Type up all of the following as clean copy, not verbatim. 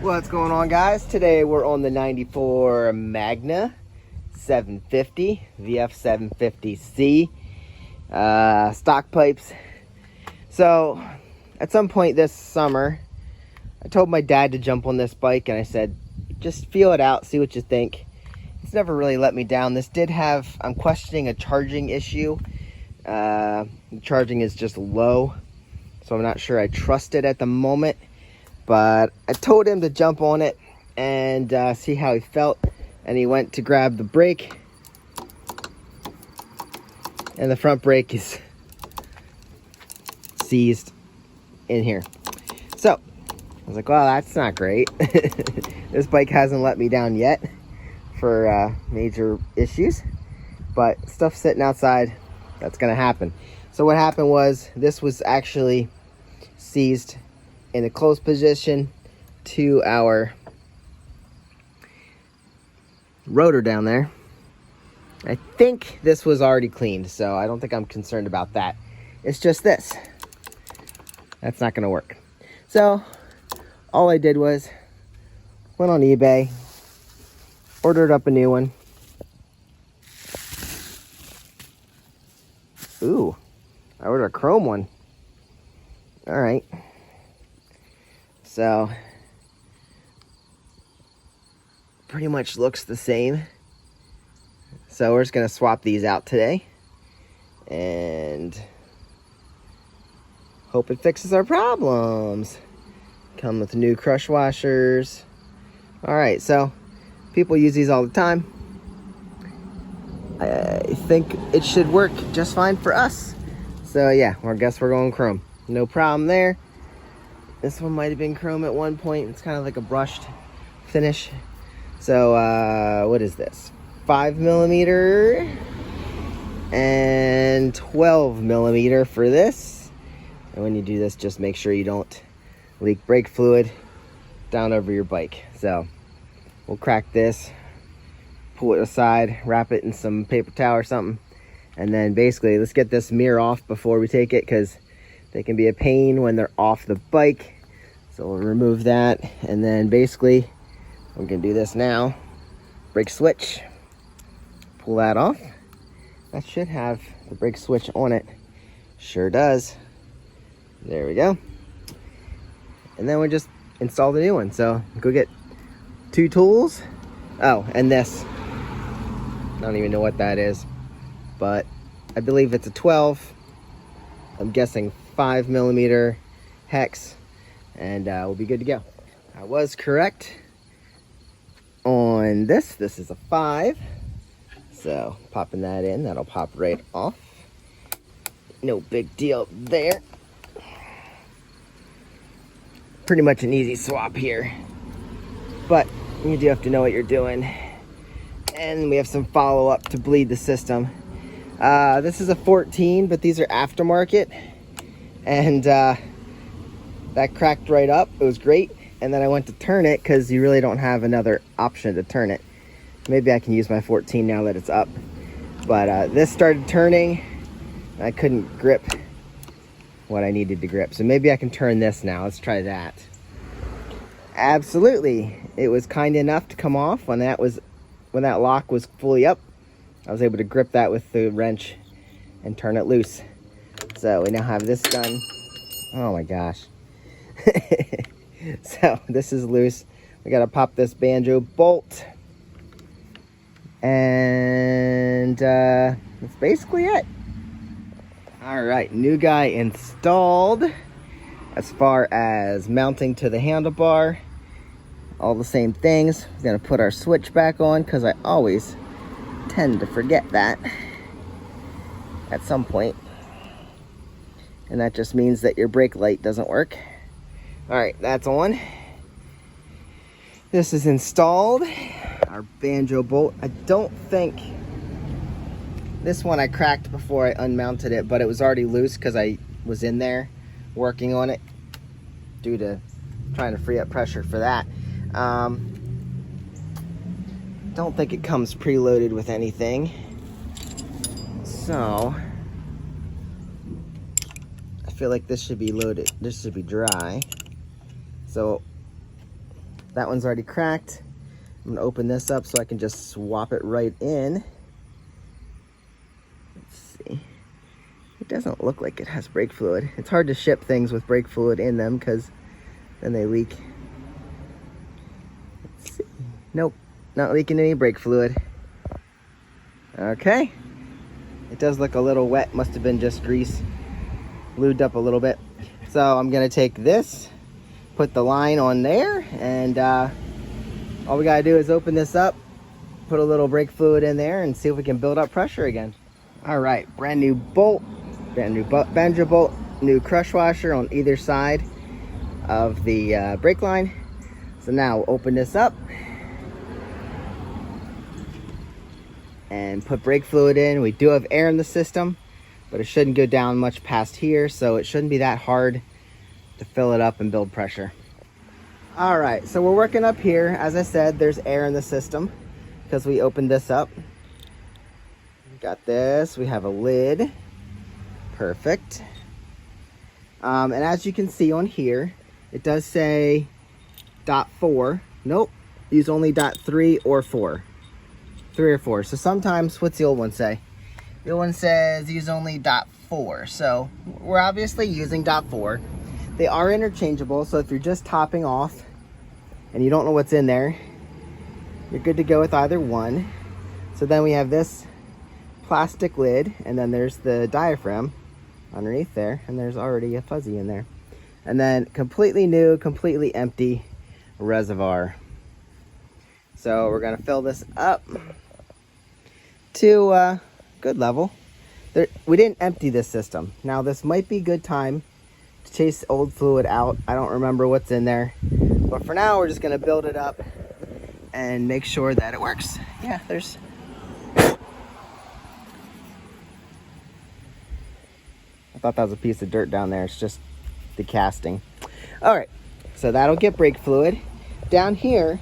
What's going on, guys? Today we're on the 94 Magna 750 VF750C stock pipes. So at some point this summer I told my dad to jump on this bike and I said just feel it out, see what you think. It's never really let me down. This did have, I'm questioning a charging issue. The charging is just low, so I'm not sure I trust it at the moment. But I told him to jump on it and see how he felt. And he went to grab the brake. And the front brake is seized in here. So, I was like, well, that's not great. This bike hasn't let me down yet for major issues. But stuff sitting outside, that's going to happen. So what happened was, this was actually seized in a closed position to our rotor down there. I think this was already cleaned, so I don't think I'm concerned about that. It's just this. That's not going to work. So all I did was went on eBay, ordered up a new one. Ooh, I ordered a chrome one. All right. So, pretty much looks the same. So we're just gonna swap these out today and hope it fixes our problems. Come with new crush washers. All right, so people use these all the time. I think it should work just fine for us. So yeah, I guess we're going chrome. No problem there. This one might have been chrome at one point. It's kind of like a brushed finish. So what is this? 5mm and 12mm for this. And when you do this, just make sure you don't leak brake fluid down over your bike. So we'll crack this, pull it aside, wrap it in some paper towel or something, and then basically let's get this mirror off before we take it, because they can be a pain when they're off the bike. So we'll remove that, and then basically we're gonna do this now. Brake switch, pull that off. That should have the brake switch on it. Sure does. There we go. And then we just install the new one. So go get 2 tools. Oh, and this. I don't even know what that is, but I believe it's a 12. I'm guessing 5mm hex, and we'll be good to go. I was correct on this. This is a 5. So popping that in, that'll pop right off. No big deal there. Pretty much an easy swap here, but you do have to know what you're doing. And we have some follow-up to bleed the system. This is a 14, but these are aftermarket, and that cracked right up. It was great. And then I went to turn it because you really don't have another option to turn it. Maybe I can use my 14 now that it's up. But this started turning. I couldn't grip what I needed to grip. So maybe I can turn this now. Let's try that. Absolutely. It was kind enough to come off when that lock was fully up. I was able to grip that with the wrench and turn it loose. So we now have this done. Oh my gosh. So this is loose. We got to pop this banjo bolt. And that's basically it. All right, new guy installed. As far as mounting to the handlebar, all the same things. We're gonna put our switch back on because I always tend to forget that at some point. And that just means that your brake light doesn't work. All right, that's on. This is installed. Our banjo bolt. I don't think this one I cracked before I unmounted it, but it was already loose because I was in there working on it due to trying to free up pressure for that. Don't think it comes preloaded with anything. So I feel like this should be loaded. This should be dry. So That one's already cracked. I'm gonna open this up so I can just swap it right in. Let's see. It doesn't look like it has brake fluid. It's hard to ship things with brake fluid in them because then they leak. Let's see. Nope, not leaking any brake fluid. Okay. It does look a little wet. Must have been just grease. Lubed up a little bit. So I'm gonna take this, put the line on there, and all we gotta do is open this up, put a little brake fluid in there, and see if we can build up pressure again. All right, brand new bolt, brand new banjo bolt, new crush washer on either side of the brake line. So now we'll open this up and put brake fluid in. We do have air in the system, but it shouldn't go down much past here, so it shouldn't be that hard to fill it up and build pressure. All right, so we're working up here. As I said, there's air in the system because we opened this up. Got this, we have a lid. Perfect. And as you can see on here, it does say .4. Nope, use only .3 or 4. 3 or 4. So sometimes, what's the old one say? The old one says use only .4. So we're obviously using .4. They are interchangeable, so if you're just topping off and you don't know what's in there, you're good to go with either one. So then we have this plastic lid, and then there's the diaphragm underneath there, and there's already a fuzzy in there. And then completely new, completely empty reservoir. So we're gonna fill this up to a good level. We didn't empty this system. Now this might be a good time to chase old fluid out. I don't remember what's in there, but for now we're just gonna build it up and make sure that it works. Yeah, there's I thought that was a piece of dirt down there. It's just the casting. All right, so that'll get brake fluid. Down here,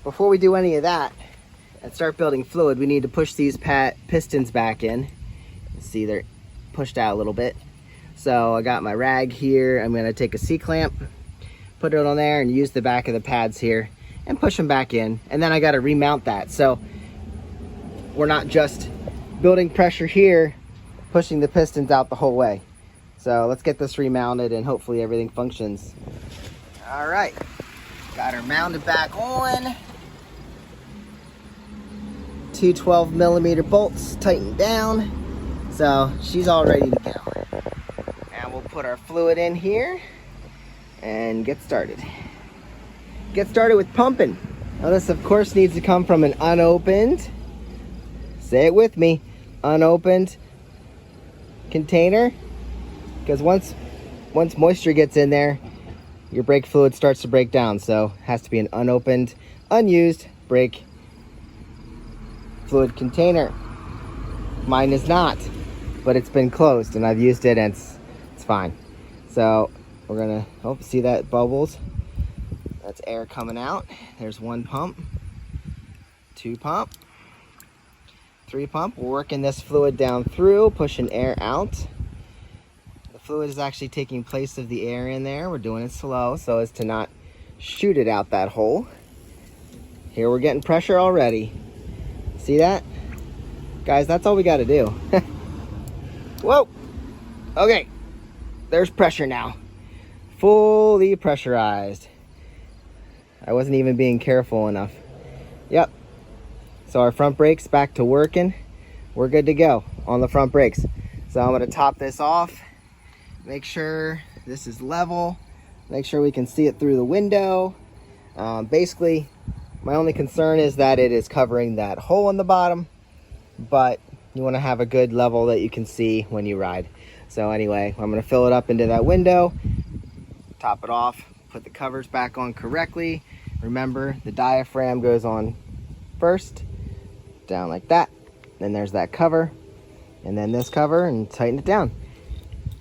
before we do any of that and start building fluid, we need to push these pistons back in. See, they're pushed out a little bit. So I got my rag here. I'm gonna take a C-clamp, put it on there, and use the back of the pads here and push them back in. And then I gotta remount that. So we're not just building pressure here, pushing the pistons out the whole way. So let's get this remounted and hopefully everything functions. All right, got her mounted back on. 2 12mm bolts tightened down. So she's all ready to go. And we'll put our fluid in here and get started. Get started with pumping. Now this of course needs to come from an unopened, say it with me, unopened container. Because once moisture gets in there, your brake fluid starts to break down. So it has to be an unopened, unused brake fluid container. Mine is not, but it's been closed and I've used it and it's fine. So we're gonna, see that bubbles? That's air coming out. There's 1 pump, 2 pump, 3 pump. We're working this fluid down through, pushing air out. The fluid is actually taking place of the air in there. We're doing it slow so as to not shoot it out that hole. Here we're getting pressure already. See that? Guys, that's all we got to do. Whoa. Okay. There's pressure now. Fully pressurized. I wasn't even being careful enough. Yep. So our front brakes back to working. We're good to go on the front brakes. So I'm going to top this off. Make sure this is level. Make sure we can see it through the window. Basically, my only concern is that it is covering that hole in the bottom, but you want to have a good level that you can see when you ride. So anyway, I'm going to fill it up into that window, top it off, put the covers back on correctly. Remember, the diaphragm goes on first, down like that. Then there's that cover, and then this cover, and tighten it down.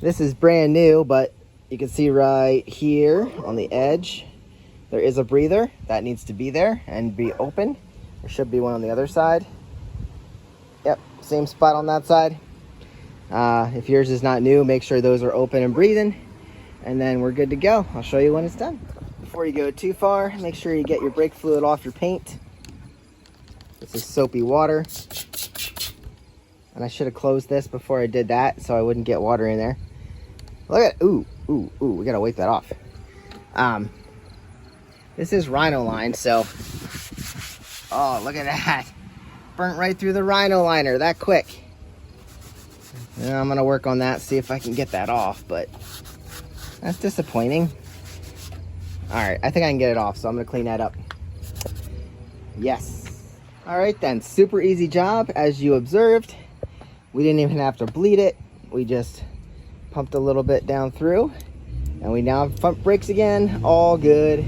This is brand new, but you can see right here on the edge, there is a breather that needs to be there and be open. There should be one on the other side. Yep, same spot on that side. If yours is not new, make sure those are open and breathing, and then we're good to go. I'll show you when it's done. before you go too far, make sure you get your brake fluid off your paint. This is soapy water. And I should have closed this before I did that so I wouldn't get water in there. Look at, ooh, we gotta wipe that off. This is Rhino line, so, oh, look at that. Burnt right through the Rhino liner that quick. Now I'm gonna work on that, see if I can get that off, but that's disappointing. All right, I think I can get it off, so I'm gonna clean that up. Yes. All right then, super easy job, as you observed. We didn't even have to bleed it. We just pumped a little bit down through, and we now have front brakes again, all good.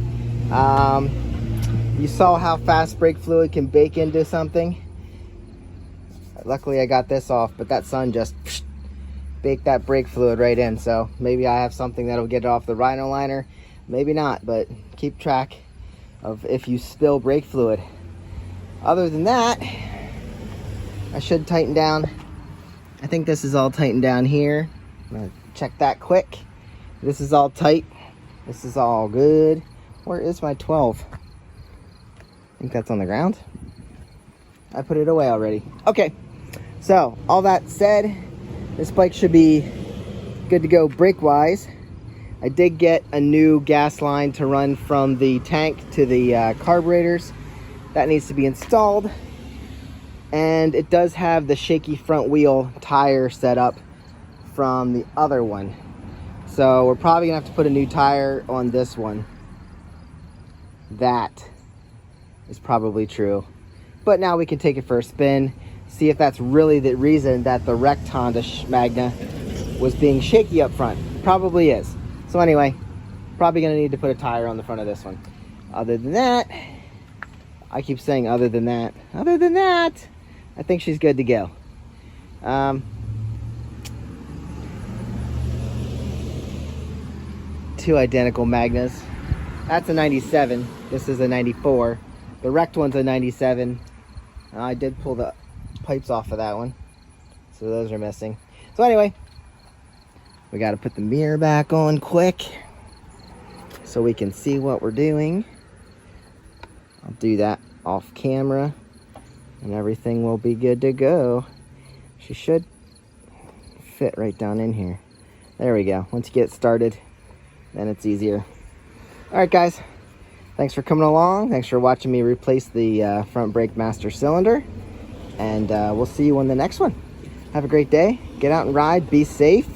You saw how fast brake fluid can bake into something. Luckily I got this off, but that sun just baked that brake fluid right in, so maybe I have something that'll get it off the Rhino liner, maybe not, but keep track of if you spill brake fluid. Other than that, I should tighten down. I think this is all tightened down here. I'm gonna check that quick. This is all tight. This is all good. Where is my 12? I think that's on the ground. I put it away already. Okay, so all that said, this bike should be good to go brake-wise. I did get a new gas line to run from the tank to the carburetors. That needs to be installed. And it does have the shaky front wheel tire set up from the other one. So we're probably gonna have to put a new tire on this one. That is probably true. But now we can take it for a spin, see if that's really the reason that the wrecked Honda Magna was being shaky up front. Probably is. So anyway, probably gonna need to put a tire on the front of this one. Other than that, I keep saying other than that, I think she's good to go. Two identical Magnas. That's a 97. This is a 94. The wrecked one's a 97. I did pull the pipes off of that one, so those are missing. So anyway, we got to put the mirror back on quick so we can see what we're doing. I'll do that off camera and everything will be good to go. She should fit right down in here. There we go. Once you get started, then it's easier. All right, guys. Thanks for coming along. Thanks for watching me replace the front brake master cylinder. And we'll see you on the next one. Have a great day. Get out and ride. Be safe.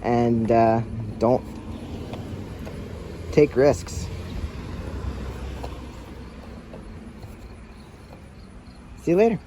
And don't take risks. See you later.